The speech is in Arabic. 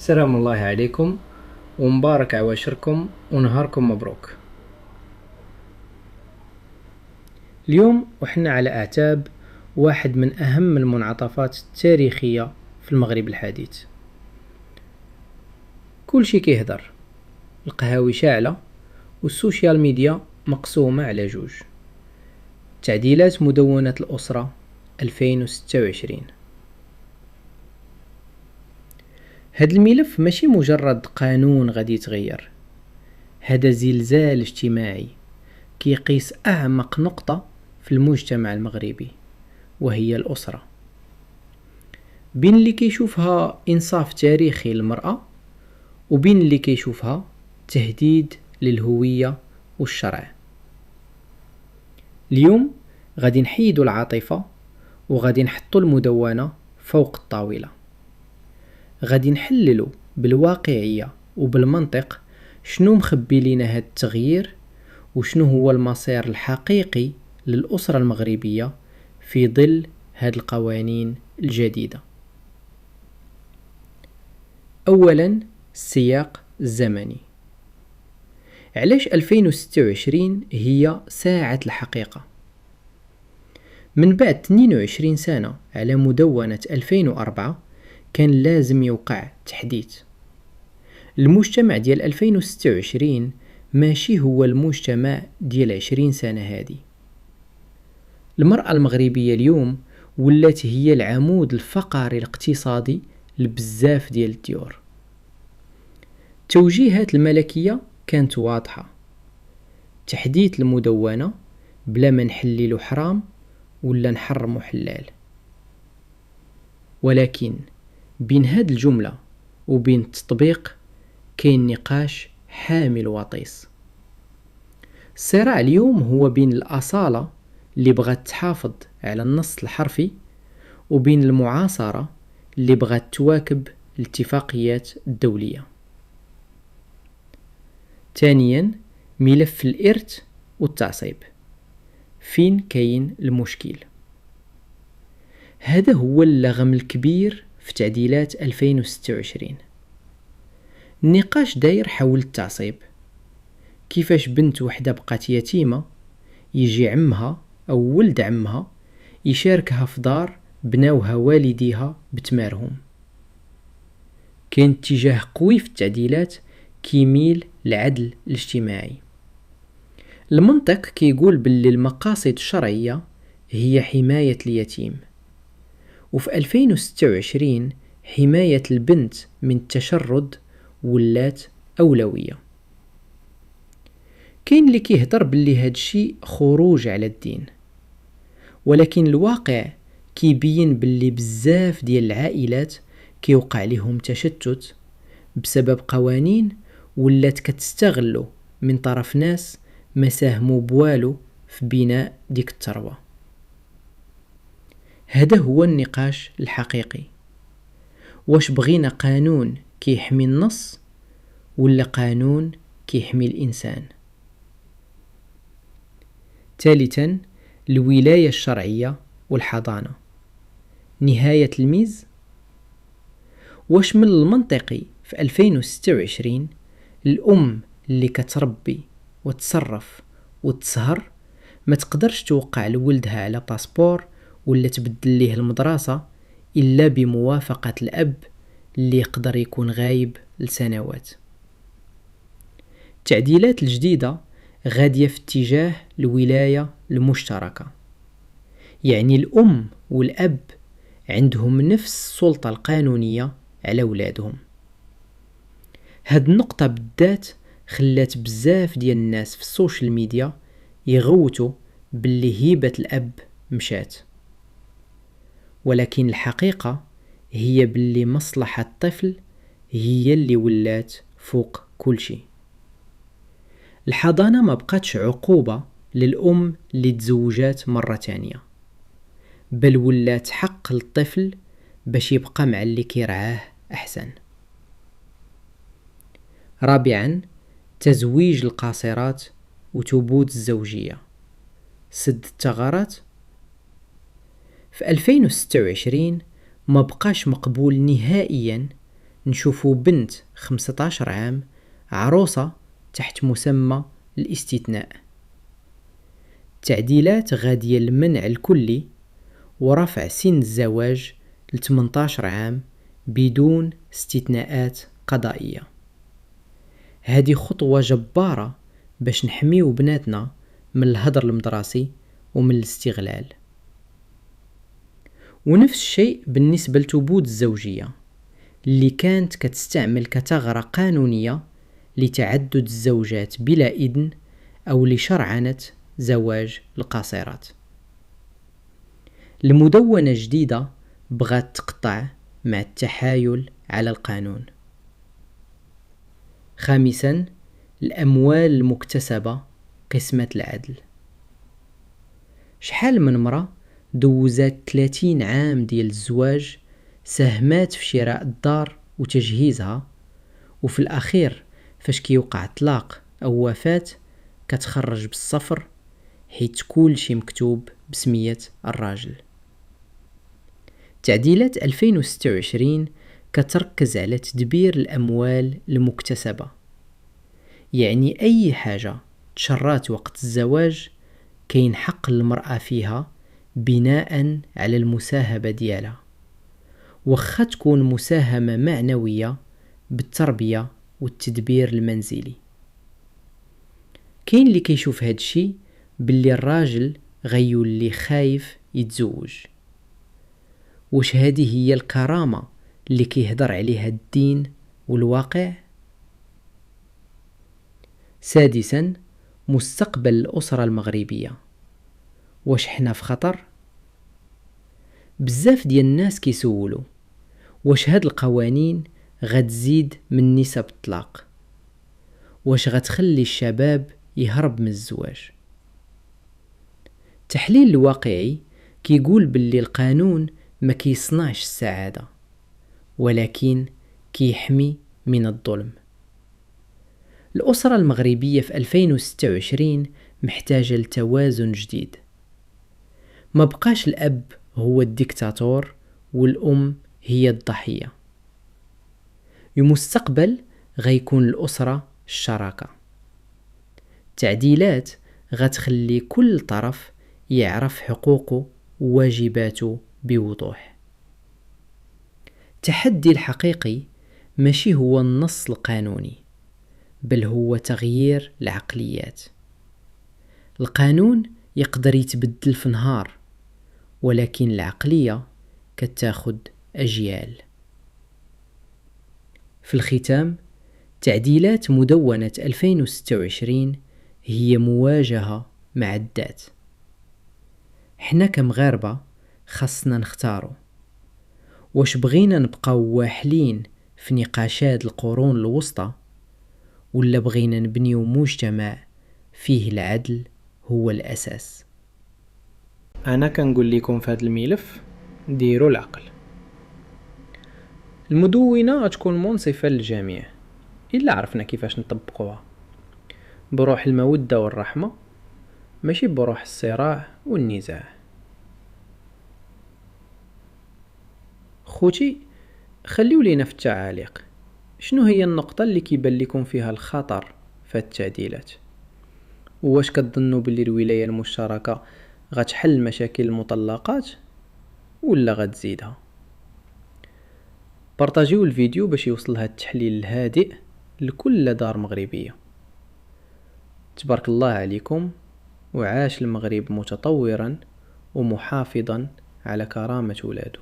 سلام الله عليكم ومبارك عواشركم ونهاركم مبروك. اليوم وحنا على أعتاب واحد من أهم المنعطفات التاريخية في المغرب الحديث. كل شي كيهدر، القهاوي شاعلة والسوشيال ميديا مقسومة على جوج. تعديلات مدونة الأسرة 2026. هاد الملف ماشي مجرد قانون غادي يتغير، هذا زلزال اجتماعي كيقيس أعمق نقطة في المجتمع المغربي، وهي الأسرة. بين اللي كيشوفها إنصاف تاريخي للمرأة وبين اللي كيشوفها تهديد للهوية والشرع. اليوم غادي نحيدوا العاطفة وغادي نحطوا المدونة فوق الطاولة. غادي نحللوا بالواقعية وبالمنطق شنو مخبي لينا هاد التغيير، وشنو هو المصير الحقيقي للأسرة المغربية في ظل هاد القوانين الجديدة. أولا، السياق الزمني. علاش 2026 هي ساعة الحقيقة؟ من بعد 22 سنة على مدونة 2004 كان لازم يوقع تحديث. المجتمع ديال 2026 ماشي هو المجتمع ديال 20 سنة هادي. المرأة المغربية اليوم ولات هي العمود الفقري الاقتصادي لبزاف ديال الديور. توجيهات الملكية كانت واضحة: تحديث المدونة بلا ما نحللو حرام ولا نحرمو حلال. ولكن بين هاد الجملة وبين التطبيق كاين نقاش حامل وطيس. الصراع اليوم هو بين الأصالة اللي بغات تحافظ على النص الحرفي وبين المعاصرة اللي بغات تواكب الاتفاقيات الدولية. ثانيا، ملف الإرث والتعصيب. فين كاين المشكل؟ هذا هو اللغم الكبير في تعديلات 2026. النقاش داير حول التعصيب. كيفاش بنت وحدة بقات يتيمة يجي عمها أو ولد عمها يشاركها في دار بناوها والديها بتمارهم. كاين اتجاه قوي في التعديلات كيميل للعدل الاجتماعي. المنطق كيقول باللي المقاصد الشرعية هي حماية اليتيم، وفي 2026 حماية البنت من التشرد ولات أولوية. كاين اللي كيهضر باللي هادشي خروج على الدين، ولكن الواقع كيبين باللي بزاف ديال العائلات كيوقع لهم تشتت بسبب قوانين ولات كتستغلو من طرف ناس ما ساهموا بوالو في بناء ديك الثروة. هذا هو النقاش الحقيقي. واش بغينا قانون كيحمي النص ولا قانون كيحمي الإنسان؟ ثالثا، الولاية الشرعية والحضانة. نهاية الميز. واش من المنطقي في 2026 الأم اللي كتربي وتصرف وتسهر ما تقدرش توقع لولدها على باسبور ولا تبدل ليه المدرسة إلا بموافقة الأب اللي يقدر يكون غايب لسنوات؟ التعديلات الجديدة غادية في اتجاه الولاية المشتركة، يعني الأم والأب عندهم نفس السلطة القانونية على أولادهم. هاد النقطة بالذات خلات بزاف ديال الناس في السوشيال ميديا يغوتوا باللي هيبة الأب مشات، ولكن الحقيقة هي باللي مصلحة الطفل هي اللي ولات فوق كل شيء. الحضانة ما بقاتش عقوبة للأم اللي تزوجات مرة تانية، بل ولات حق للطفل باش يبقى مع اللي كيرعاه أحسن. رابعا، تزويج القاصرات وتبوت الزوجية. سد الثغرات. في 2026 ما بقاش مقبول نهائيا نشوفو بنت 15 عام عروسة تحت مسمى الاستثناء. تعديلات غادية لمنع الكلي ورفع سن الزواج ل 18 عام بدون استثناءات قضائية. هذه خطوة جبارة باش نحميو بناتنا من الهدر المدرسي ومن الاستغلال. ونفس الشيء بالنسبة لتبود الزوجية اللي كانت كتستعمل كثغرة قانونية لتعدد الزوجات بلا إذن أو لشرعنة زواج القاصرات. المدونة جديدة بغات تقطع مع التحايل على القانون. خامسا، الأموال المكتسبة قسمة العدل. شحال من مرة دوزات 30 عام ديال الزواج ساهمات في شراء الدار وتجهيزها، وفي الأخير فاش كيوقع طلاق أو وفاة كتخرج بالصفر حيت كل شي مكتوب بسمية الراجل. تعديلات 2026 كتركز على تدبير الأموال المكتسبة، يعني أي حاجة تشرات وقت الزواج كاين حق المرأة فيها بناء على المساهمة ديالها، وخا تكون مساهمة معنوية بالتربية والتدبير المنزلي. كاين اللي كيشوف هادشي باللي الراجل غيولي خايف يتزوج. واش هذه هي الكرامة اللي كيهدر عليها الدين والواقع؟ سادسا، مستقبل الأسرة المغربية. واش حنا في خطر؟ بزاف ديال الناس كيسولوا واش هاد القوانين غتزيد من نسب الطلاق، واش غتخلي الشباب يهرب من الزواج. التحليل الواقعي كيقول باللي القانون ما كيصنعش السعادة، ولكن كيحمي من الظلم. الأسرة المغربية في 2026 محتاجة لتوازن جديد. ما بقاش الأب هو الديكتاتور والأم هي الضحية. المستقبل غيكون الأسرة الشراكة. تعديلات غتخلي كل طرف يعرف حقوقه وواجباته بوضوح. التحدي الحقيقي ماشي هو النص القانوني، بل هو تغيير العقليات. القانون يقدر يتبدل في نهار، ولكن العقلية كتاخد أجيال. في الختام، تعديلات مدونة 2026 هي مواجهة مع الذات. حنا كمغاربة خاصنا نختارو واش بغينا نبقاو واحلين في نقاشات القرون الوسطى، ولا بغينا نبنيو مجتمع فيه العدل هو الأساس. أنا كنقول لكم في هذا الملف ديروا العقل. المدونة غتكون منصفة للجميع إلا عرفنا كيفاش نطبقوها بروح المودة والرحمة، ماشي بروح الصراع والنزاع. خوتي، خليو لينا في التعاليق شنو هي النقطة اللي كيبان لكم فيها الخطر في التعديلات، واش كتظنوا باللي الولاية المشتركة غتحل مشاكل المطلقات ولا غتزيدها؟ بارطاجيو الفيديو باش يوصل هذا التحليل الهادئ لكل دار مغربية. تبارك الله عليكم، وعاش المغرب متطورا ومحافظا على كرامة ولاده.